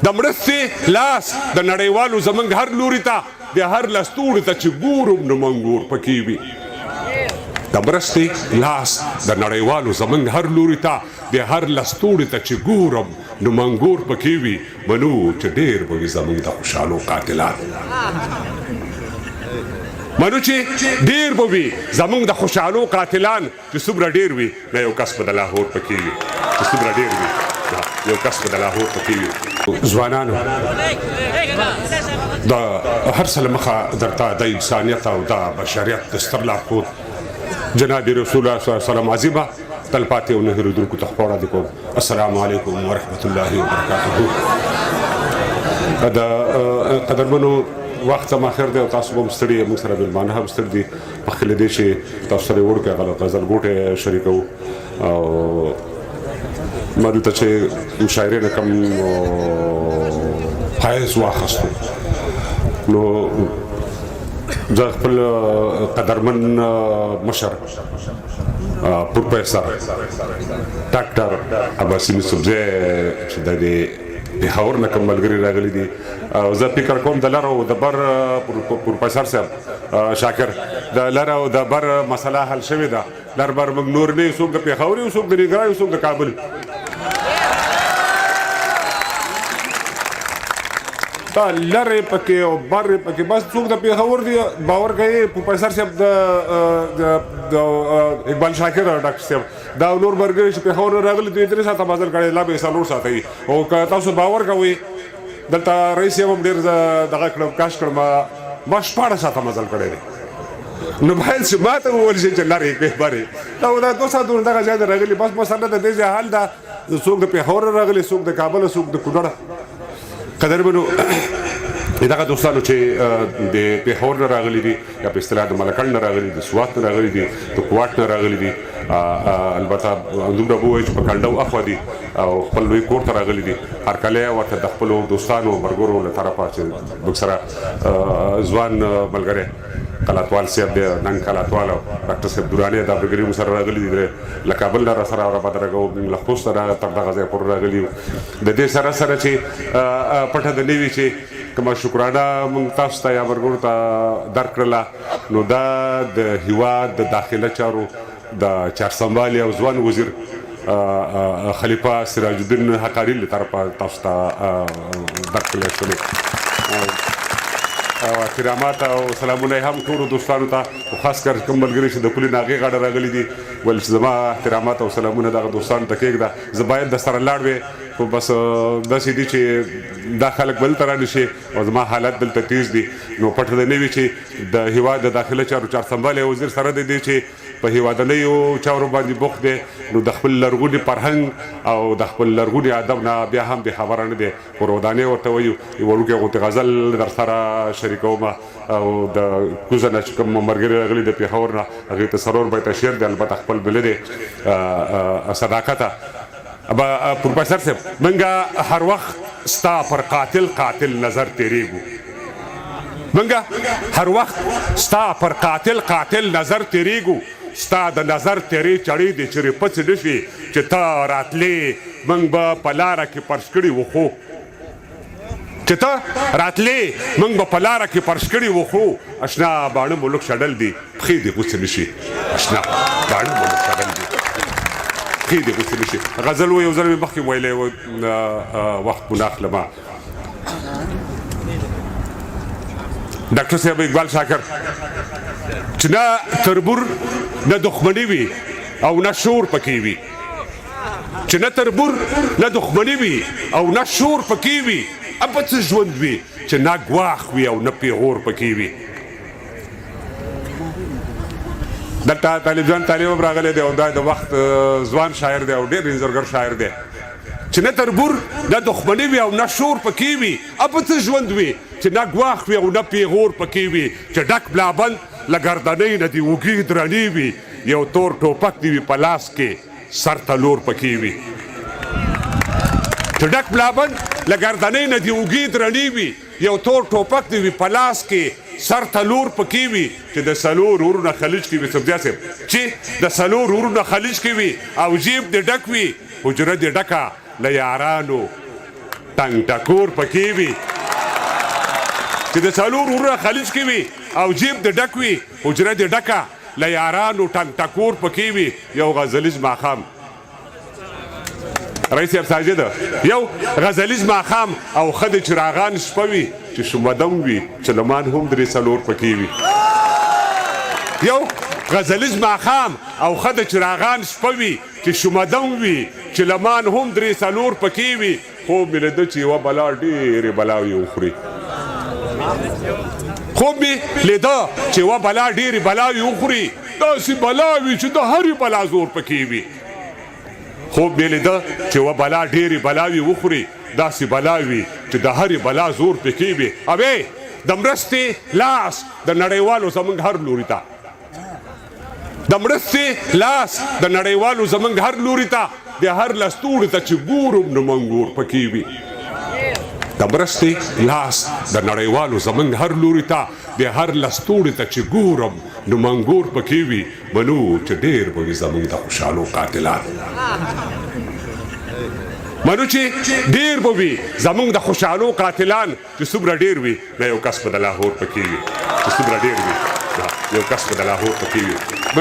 د مرستې لاس د نړیوالو زمونږ هر لوري ته د هر لستوړي ته چې ګورم نو منګور پکې وي د مرستې لاس د نړیوالو زمونږ هر لوري ته د هر لستوړي ته چې ګورم نو منګور پکې وي منو چې ډېر به وي زمونږ د خوشحالو قاتلان منو چې ډېر به وي زمونږ د خوشحالو قاتلان چې څومره ډېر وي نه یو کس به د لاهور پکې وي چې څومره ډېر وي یو کس به د لاهور پکې وي ځوانانو د هر څه له مخه درته د انسانیت او د بشریت د ستر لارښود جناب رسول الله صلی الله علیه وسلم عظیمه تلپاتې او نه هېرېدونکو ته خپاره دي کوم السلام علیکم ورحمة الله وبرکاته د قدرمنو وخت هم اخر دی او تاسو به هم ستړي موږ سره مېلمانه هم ستړي دي مخکې له دې چې تاسو سره یې وړوکی غزل ګوټی شریکوو او ما دلته چې مشاعرې نه کوم حیز واخیستو نو زه خپل قدرمن مشر پروفیسر ډاکټر عباسي یوسفزی چې د دې پېښور نه کوم ملګري راغلي دي او زه فکر کوم د لر او د بر پروفیسر صاحب شاکر د لر او د بر مسله حل شوې ده لر بر موږ نور نه یو څوک د پېښور یو څوک د نګران یو څوک د کابل لرې پکې او برې پکې بس څوک د پېښور دی باور کوي پروفیسر صاحب د اقبال شاکر ډاکټر صاحب دا نور ملګري چې پېښور نه راغلي دوی 3 ساعته مزل کړی لا به یې 4 ساعته وي او که تاسو باور کوئ دلته رئیس صاحب هم ډېر دغه کړم کاش کړم ما 14 ساعته مزل کړی دی نو باید چې ما ته وویل شي چې لرې کې برې دا 2 ساعتونه دغه ځای ته راغلي بس مسله د دې ځای حال ده څوک د پېښور راغلي څوک د کابل څوک د کونړ قدرمنو دغه دوستانو چې د پېښور نه راغلي دي یا په اصطلاح د ملکڼ نه راغلي دي سوات نه راغلي دي د کوټ نه راغلي دي البته دومره به ووایي چې په کنډو اخوا دي او خپل لوی کور ته راغلي دي هرکلی ورته د خپلو دوستانو ملګرو له طرفه چې موږ سره ځوان ملګری کلاتوال صاحب دی ننګ کلاتوال او ډاکټر صاحب دراني دا ملګري موږ سره راغلي دي له کابل نه راسره رابدرګو له خوست نه تر دغه ځای پورې راغلي د دې سره سره چې پټه د نوي چې کومه شکرانه موږ تاسو ته یا ملګرو ته درکړله نو دا د هېواد د داخله چارو د چارسنبالي او ځوان وزیر خلیفه سراج الدین حقاري له طرفه تاسو ته درکړلی شولې او احترامات او سلامونه هم ټولو دوستانو ته خاص کر کوم ملګري چې د پولې ناغې غاړه راغلي دي ول چې زما احترامات او سلامونه دغه دوستانو ته کېږده زه باید د سره لاړ وې خو بس داسې دي چې دا خلک بل ته رانه شي او زما حالت دلته تیز دي نو پټه د نه وي چې د هېواد د داخله چارو چارسنبالی وزیر سره د دې چې په هېوادنیو چارو باندې بوخت دی نو د خپل لرغوني فرهنګ او د خپل لرغوني ادب نه بیا هم د خبره نه دی خو رودانې ورته وایو یو وړوکی غوندې غزل در سره شریکوم او د کوزه نه چې کوم ملګري راغلي د پېښور نه هغې ته 4 بیته شعر دی البته خپل بله دی صداقته پروفیسر صاحب منګه هر وخت ستا پر قاتل نظر تیریږو منګه هر وخت ستا پر قاتل نظر تیریږو ستا د نظر تیرې چړې دي چې پڅ نشي چې ته راتلې موږ به په لاره کې پرش کړي وخو چې ته راتلې موږ به په لاره کې پرش کړي وخو اشنا باڼه ملک شډل دي پښې دې غوڅې نشي اشنا باڼه ملک شډل دي پښې دې غوڅې نشي غزل و یو ځل مې مخکې ویلی و وخت مو نه اخلمه ډاکټر صاحب اقبال شاکر چې نه تربور نه دښمني وي او نه شور پکې وي چې نه تربور نه دښمني وي او نه شور پکې وي ابه څه ژوند وي چې نه ګواښ وي او نه پیغور پکې وي دلته طالب جان طالب هم راغلی دی او دا د وخت ځوان شاعر دی او ډېر انځورګر شاعر دی چې نه تربور نه دښمني وي او نه شور پکې وي ابه څه ژوند وي چې نه ګواښ وي او نه پیغور پکې وي چې ډک بلابند له ګردنۍ نه دې اوږې درنې وي یو تور ټوپک دې وي په لاس کې سر ته لور پکې وي چې ډک بلابند له ګردنۍ نه دې اوږې درنې وي یو تور ټوپک دې وي په لاس کې سر ته لور پکې وي چې د 4 ورونه خلیج کې وي سبزیا صاحب چې د 4 ورونه خلیج کې وي او جیب دې ډک وي حجره دې ډکه له یارانو ټنګ ټکور پکې وي چې د څلور وروره خلیج کې وي او جیب د ډک وي حجره د ډکه له یارانو ټنګ ټکور پکې وي یو غزلیز ماښام رئیس صاحب ساجد یو غزلیز ماښام او ښه د چراغان شپه وي چې شمدم وي چې لمان هم درې څلور پکې وي یو غزلیز ماښام او ښه د چراغان شپه وي چې شمدم وي چې لمان هم درې څلور پکې وي خوب مې لیده چې یوه بلا ډېرې بلاوې وخوري خوب مې لیده چې یوه بلا ډېرې بلاوې وخوري داسې بلاوې چې د هرې بلا زور پکې وي خوب مې لیده چې یوه بلا ډېرې بلاوې وخوري داسې بلاوې چې د هرې بلا زور پکې وي اوې د مرستې لاس د نړیوالو زموږ هر لوري ته د مرستې لاس د نړیوالو زموږ هر لوري ته د هر لستوړي ته چې ګورم نو منګور پکې وي د مرستې لاس د نړیوالو زموږ هر لوري ته د هر لستوړي ته چې ګورم نو منګور پکې وي منو چې ډېر به وي زموږ د خوشحالو قاتلان منو چې ډېر به وي زموږ د خوشحالو قاتلان چې څومره ډېر وي نه یو کس به د لاهور پکې وي چې څومره ډېر وي یو کس به د لاهور پکې وي